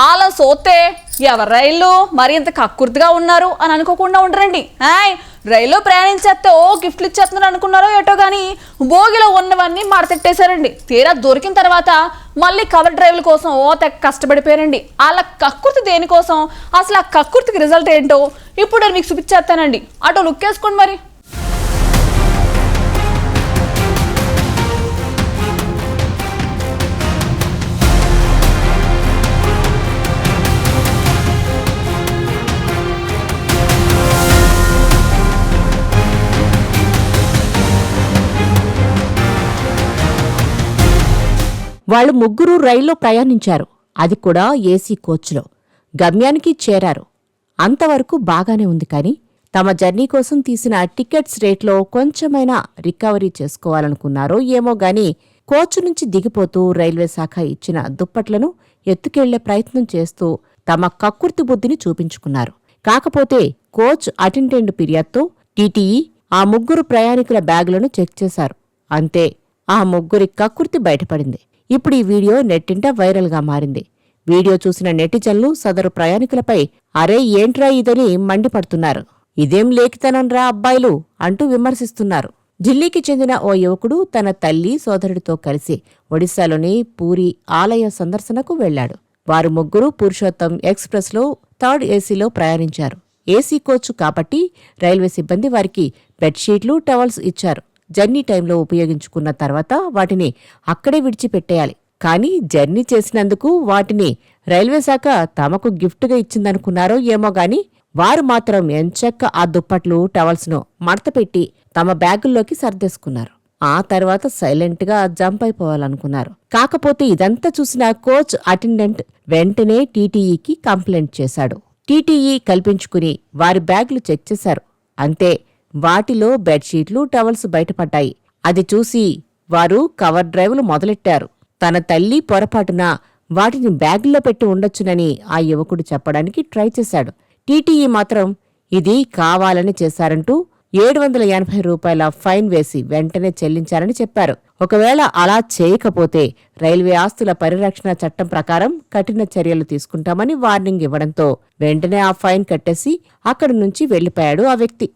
అలా సోతే ఎవరు రైళ్ళు మరి ఇంత కక్కుర్తిగా ఉన్నారు అని అనుకోకుండా ఉండరండి. రైల్లో ప్రయాణించేస్తే గిఫ్ట్లు ఇచ్చేస్తున్నారు అనుకున్నారో ఏటో కానీ భోగిలో ఉన్నవన్నీ మడతెట్టేశారండి. తీరా దొరికిన తర్వాత మళ్ళీ కవర్ డ్రైవ్ల కోసం తెగ కష్టపడిపోయారండి. అలా కక్కుర్తి దేనికోసం, అసలు ఆ కక్కుర్తికి రిజల్ట్ ఏంటో ఇప్పుడు నేను మీకు చూపించేస్తానండి. అటు లుక్ వేసుకోండి మరి. వాళ్లు ముగ్గురు రైల్లో ప్రయాణించారు. అది కూడా ఏసీ కోచ్లో. గమ్యానికి చేరారు. అంతవరకు బాగానే ఉంది. కాని తమ జర్నీ కోసం తీసిన టికెట్స్ రేట్లో కొంచెమైనా రికవరీ చేసుకోవాలనుకున్నారో ఏమో గాని కోచ్ నుంచి దిగిపోతూ రైల్వే శాఖ ఇచ్చిన దుప్పట్లను ఎత్తుకెళ్లే ప్రయత్నం చేస్తూ తమ కక్కుర్తి బుద్ధిని చూపించుకున్నారు. కాకపోతే కోచ్ అటెండెంట్ ఫిర్యాదుతో టీటీఈ ఆ ముగ్గురు ప్రయాణికుల బ్యాగులను చెక్ చేశారు. అంతే, ఆ ముగ్గురి కక్కుర్తి బయటపడింది. ఇప్పుడు ఈ వీడియో నెట్టింట వైరల్గా మారింది. వీడియో చూసిన నెటిజన్లు సదరు ప్రయాణికులపై అరే ఏంట్రా ఇదని మండిపడుతున్నారు. ఇదేం లేఖితనంరా అబ్బాయిలు అంటూ విమర్శిస్తున్నారు. ఢిల్లీకి చెందిన ఓ యువకుడు తన తల్లి సోదరుడితో కలిసి ఒడిశాలోని పూరి ఆలయ సందర్శనకు వెళ్లాడు. వారు ముగ్గురు పురుషోత్తం ఎక్స్ప్రెస్లో థర్డ్ ఏసీలో ప్రయాణించారు. ఏసీ కోచ్ కాబట్టి రైల్వే సిబ్బంది వారికి బెడ్షీట్లు, టవల్స్ ఇచ్చారు. జర్నీ టైంలో ఉపయోగించుకున్న తర్వాత వాటిని అక్కడే విడిచిపెట్టేయాలి. కానీ జర్నీ చేసినందుకు వాటిని రైల్వే శాఖ తమకు గిఫ్ట్గా ఇచ్చిందనుకున్నారో ఏమో గాని వారు మాత్రం ఎంచక్క ఆ దుప్పట్లు, టవల్స్ను మడతపెట్టి తమ బ్యాగుల్లోకి సర్దేసుకున్నారు. ఆ తర్వాత సైలెంట్గా జంప్ అయిపోవాలనుకున్నారు. కాకపోతే ఇదంతా చూసిన కోచ్ అటెండెంట్ వెంటనే టీటీఈకి కంప్లైంట్ చేశాడు. టీటీఈ కల్పించుకుని వారి బ్యాగులు చెక్ చేశారు. అంతే, వాటిలో బెడ్షీట్లు, టవల్స్ బయటపడ్డాయి. అది చూసి వారు కవర్ డ్రైవ్లు మొదలెట్టారు. తన తల్లి పొరపాటున వాటిని బ్యాగుల్లో పెట్టి ఉండొచ్చునని ఆ యువకుడు చెప్పడానికి ట్రై చేశాడు. టీటీఈ మాత్రం ఇది కావాలని చేశారంటూ 780 రూపాయల ఫైన్ వేసి వెంటనే చెల్లించారని చెప్పారు. ఒకవేళ అలా చేయకపోతే రైల్వే ఆస్తుల పరిరక్షణ చట్టం ప్రకారం కఠిన చర్యలు తీసుకుంటామని వార్నింగ్ ఇవ్వడంతో వెంటనే ఆ ఫైన్ కట్టేసి అక్కడి నుంచి వెళ్లిపోయాడు ఆ వ్యక్తి.